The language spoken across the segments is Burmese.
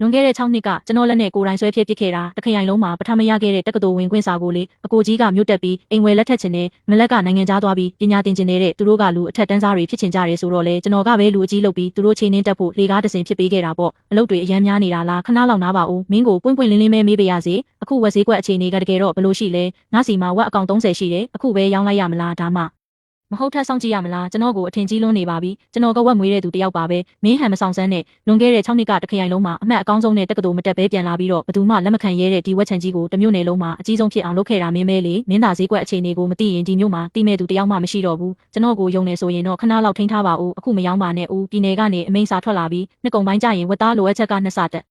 လွန်ခဲ့တဲ့6နှစ်ကကျွန်တော်လက်နဲ့ကိုယ်တိုင်ဆွဲဖြစ်ပစ်ခဲ့တာတခရိုင်လုံးမှာပထမရခဲ့တဲ့တက္ကသိုလ်ဝင်ခွင့်စာကိုလေအကိုကြီးကမြို့တက်ပြီးအိမ်ဝယ်လက်ထက်ချင်တယ်မလက်ကနိုင်ငံသားသွားပြီးပညာသင်ချင်တဲ့သူတို့ကလူအထက်တန်းစားတွေဖြစ်ချင်ကြတယ်ဆိုတော့လေကျွန်တော်ကပဲလူအကြီးလုပ်ပြီးသူတို့ချိန်နှင်းတက်ဖို့လေကားတစင်ဖြစ်ပေးခဲ့တာပေါ့အလုပ်တွေအများများနေတာလားခဏလောက်နားပါဦးမင်းကိုပွင့်ပွင့်လင်းလင်းပဲမေးပါရစေအခုဝက်ဈေးကွက်အခြေအနေကတကယ်တော့ဘယ်လိုရှိလဲငါစီမှာဝက်အကောင့်30ရှိတယ်အခုပဲရောင်းလိုက်ရမလားဒါမှမဟုတ်ထပ်ဆောင်ကြည့်ရမလားကျွန်တော်ကိုအထင်ကြီးလွန်းနေပါပြီကျွန်တော်ကဝက်မွေးတဲ့သူတယောက်ပါပဲမင်းဟန်မဆောင်စမ်းနဲ့လွန်ခဲ့တဲ့6နှစ်ကတခရိုင်လုံးမှာအမှတ်အကောင်းဆုံးနဲ့တက္ကသိုလ်မတက်ပဲပြန်လာပြီးတော့ဘသူမှလက်မခံရဲတဲ့ဒီဝက်ချန်ကြီးကိုတမျိုးနယ်လုံးမှာအကြီးဆုံးဖြစ်အောင်လုပ်ခဲ့တာမင်းပဲလေမင်းသာဈေးကွက်အခြေအနေကိုမသိရင်ဒီမျိုးမှာတိမဲ့သူတယောက်မှမရှိတော့ဘူးကျွန်တော်ကိုယုံနေဆိုရင်တော့ခဏလောက်ထိန်းထားပါဦးအခုမယောင်းပါနဲ့ဦးပြည်နယ်ကနေအမိန့်စာထွက်လာပြီးနှစ်ကုံပိုင်းကျရင်ဝက်သားလိုအပ်ချက်က2ဆတက်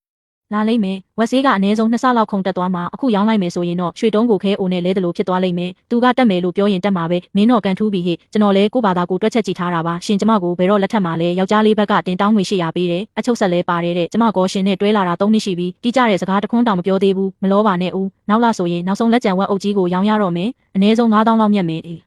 လာလိမ့်မယ်ဝက်ဆေးကအနည်းဆုံး2ဆလောက်ခုန်တက်သွားမှာအခုရောင်းလိုက်မယ်ဆိုရင်တော့ရွှေတုံးကိုခဲအိုနဲ့လဲတယ်လို့ဖြစ်သွားလိမ့်မယ်သူကတက်မယ်လို့ပြောရင်တက်မှာပဲမင်းတော့ကန်ထူးပြီဟဲ့ကျွန်တော်လဲကိုဘာသာကိုတွက်ချက်ကြည့်ထားတာပါရှင်ကျမကိုဘယ်တော့လက်ထက်မှာလဲယောက်ျားလေးဘက်ကတင်တောင်းငွေ800ပေးတယ်အချုပ်ဆက်လဲပါတယ်တဲ့ကျမကောရှင်နဲ့တွဲလာတာ3နှစ်ရှိပြီတိကျတဲ့စကားတခွန်းတောင်မပြောသေးဘူးမလောပါနဲ့ဦးနောက်လာဆိုရင်နောက်ဆုံးလက်ကျန်ဝက်အုပ်ကြီးကိုရောင်းရတော့မယ်အနည်းဆုံး9000လောက်မြတ်မယ်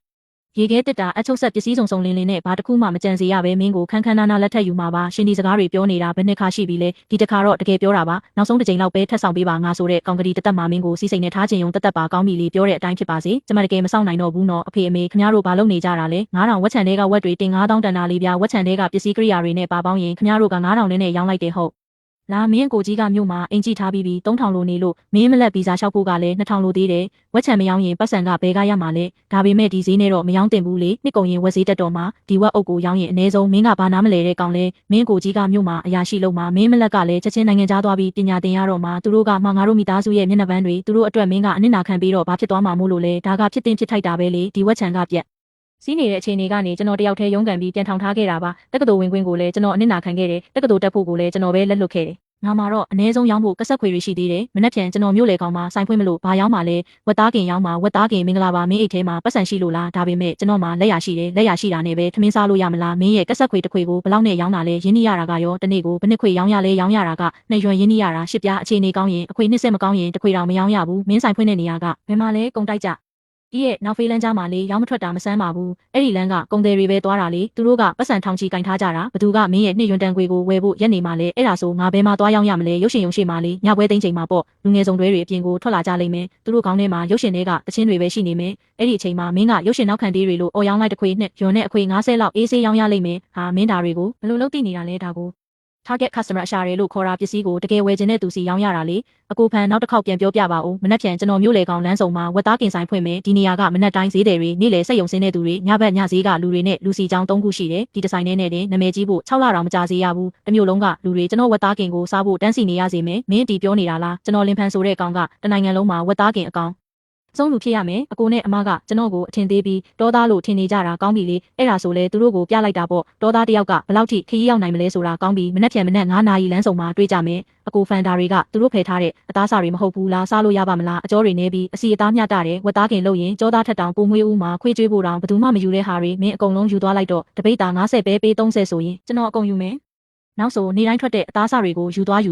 ရေခဲတက်တာအချုပ်ဆက်ပစ္စည်းစုံစုံလင်းလင်းနဲ့ဘာတစ်ခုမှမကြံစေရပဲမင်းကိုခန်းခန်းနာနာလက်ထက်ယူမှာပါရှင်ဒီစကားတွေပြောနေတာဘယ်နှစ်ခါရှိပြီလဲဒီတစ်ခါတော့တကယ်ပြောတာပါနောက်ဆုံးတစ်ချိန်လောက်ပဲထပ်ဆောင်ပေးပါငါဆိုတဲ့ကောင်ကလေးတသက်မှာမင်းကိုစီးစိမ်နဲ့ထားခြင်းယုံတသက်ပါကောင်းပြီလေပြောတဲ့အတိုင်းဖြစ်ပါစေကျမတကယ်မဆောင်နိုင်တော့ဘူးနော်အဖေအမေခင်ဗျားတို့ဘာလုပ်နေကြတာလဲ9000ဝက်ချန်တွေကဝက်တွေတင်9000တန်တာလေးပြဝက်ချန်တွေကပစ္စည်းကိရိယာတွေနဲ့ပါပေါင်းရင်ခင်ဗျားတို့က9000နဲ့ရောင်းလိုက်တယ်ဟုတ်လာမင်းကိုကြီးကမြို့မှာအင်ကြီးထားပြီး3000လိုနေလို့မင်းမလက်ဗီဇာလျှောက်ဖို့ကလည်း2000လိုသေးတယ်ဝက်ချံမရောင်းရင်ပတ်စံကဘဲကရမှာလဲဒါပေမဲ့ဒီဈေးနဲ့တော့မရောင်းတင်ဘူးလေနှစ်ကုန်ရင်ဝက်ဈေးတက်တော့မှဒီဝက်အုပ်ကိုရောင်းရင်အနည်းဆုံးမင်းကဘာနာမလဲတဲ့ကောင်လဲမင်းကိုကြီးကမြို့မှာအရာရှိလုံးမှာမင်းမလက်ကလည်းချက်ချင်းနိုင်ငံသားသွားပြီးပညာသင်ရတော့မှသူတို့ကမှငါတို့မိသားစုရဲ့မျက်နှာပန်းတွေသူတို့အတွက်မင်းကအနစ်နာခံပြီးတော့ဘာဖြစ်သွားမှာမို့လို့လဲဒါကဖြစ်တင်ဖြစ်ထိုက်တာပဲလေဒီဝက်ချံကပြက်စီးနေတဲ့အခြေအနေကနေကျွန်တော်တယောက်တည်းရုန်းကန်ပြီးပြန်ထောင်ထားခဲ့တာပါတက္ကသိုလ်ဝင်ခွင့်ကိုလည်းကျွန်တော်အနစ်နာခံခဲ့တယ်တက္ကသိုလ်တက်ဖို့ကိုလည်းကျွန်တော်ပဲလက်လွတ်ခဲ့တယ်ငါမှာတော့အ ਨੇ ဆုံးရောင်းဖို့ကဆက်ခွေတွေရှိသေးတယ်မနှက်ဖြန်ကျွန်တော်မြို့လေကောင်မှာစိုင်ဖွင့်မလို့ဘာရောင်းမှာလဲဝက်သားကင်ရောင်းမှာဝက်သားကင်မင်္ဂလာပါမင်းအိတ်ထဲမှာပတ်စံရှိလို့လားဒါပေမဲ့ကျွန်တော်မှာလက်ရရှိတယ်လက်ရရှိတာနဲ့ပဲထမင်းစားလို့ရမလားမင်းရဲ့ကဆက်ခွေတစ်ခွေကိုဘလောက်နဲ့ရောင်းတာလဲရင်းနှီးရတာကရောတနေ့ကိုဘယ်နှစ်ခွေရောင်းရလဲရောင်းရတာကနှစ်ရွယ်ရင်းနှီးရတာ10ပြားအခြေအနေကောင်းရင်အခွေနှစ်ဆက်မကောင်းရင်တစ်ခွေတောင်မရောင်းရဘူးမင်းစိုင်ဖွင့်တဲ့နေရာကဘယ်မှာလဲကုန်တိုက်ကြဒီရဲ့နောက်ဖေးလန်းကြားမှာလေရောင်းမထွက်တာမဆန်းပါဘူးအဲ့ဒီလန်းကကုန်တယ်တွေပဲသွားတာလေသူတို့ကပတ်စံထောင်ချီကင်ထားကြတာဘသူကမင်းရဲ့နှစ်ရွံတန်ခွေကိုဝယ်ဖို့ရက်နေမှာလဲအဲ့ဒါဆိုငါဘဲမှာသွားရောင်းရမလဲရုပ်ရှင်ရုံရှိမှာလေညပွဲသိမ်းချိန်မှာပေါ့လူငယ်ဆောင်တွေအပြင်ကိုထွက်လာကြလိမ့်မယ်သူတို့ခေါင်းထဲမှာရုပ်ရှင်တွေကတချင်းတွေပဲရှိနေမယ်အဲ့ဒီအချိန်မှာမင်းကရုပ်ရှင်နောက်ခံတေးတွေလို့အော်ရောင်းလိုက်တစ်ခွေနဲ့ယွန်နဲ့အခွေ90လောက်အေးဆေးရောင်းရလိမ့်မယ်ဟာမင်းဒါတွေကိုဘယ်လိုလုပ်သိနေတာလဲဒါကိုtarget customer အရှာရဲလို့ခေါ်တာပစ္စည်းကိုတကယ်ဝယ်ခြင်းတဲ့သူစီရောင်းရတာလေအကိုဖန်နောက်တစ်ခေါက်ပြန်ပြောပြပါဦးမနက်ဖြန်ကျွန်တော်မျိုးလေကောင်လမ်းစုံမှာဝက်သားကင်ဆိုင်ဖွင့်မယ်ဒီနေရာကမနက်တိုင်းဈေးတယ်တွေနေ့လေစက်ယုံစင်းတဲ့သူတွေညဘက်ညဈေးကလူတွေနဲ့လူစီချောင်း3ခုရှိတယ်ဒီဒီဇိုင်းနဲ့တင်နာမည်ကြီးဖို့6လတောင်မကြစေရဘူးတစ်မျိုးလုံးကလူတွေကျွန်တော်ဝက်သားကင်ကိုစားဖို့တန်းစီနေရစေမယ်မင်းတီပြောနေတာလားကျွန်တော်လင်ဖန်ဆိုတဲ့ကောင်ကတနိုင်ငံလုံးမှာဝက်သားကင်အကောင်ဆုံးလူဖြစ်ရမယ်အကိုနဲ့အမကကျွန်တော်ကိုအထင်သေးပြီးတောသားလို့ထင်နေကြတာကောင်းပြီလေအဲ့ဒါဆိုလဲသူတို့ကိုပြလိုက်တာပေါ့တောသားတယောက်ကဘယ်လောက်ထိခရီးရောက်နိုင်မလဲဆိုတာကောင်းပြီမနက်ဖြန်မနက်9နာရီလမ်းဆောင်မှာတွေ့ကြမယ်အကိုဖန်တာတွေကသူတို့ဖယ်ထားတဲ့အသားစာတွေမဟုတ်ဘူးလားစားလို့ရပါမလားအကျော်တွေနေပြီးအစီအသားမျှတာတယ်ဝက်သားကင်လို့ရင်ကြောသားထက်တောင်ပုံမွေးဦးမှာခွေးကျွေးဖို့တောင်ဘယ်သူမှမယူတဲ့ဟာတွေမင်းအကုန်လုံးယူသွားလိုက်တော့တပိတ်တာ90ပဲပေး30ဆိုရင်ကျွန်တော်အကုန်ယူမယ်နောက်ဆိုနေတိုင်းထွက်တဲ့အသားစာတွေကိုယူသွား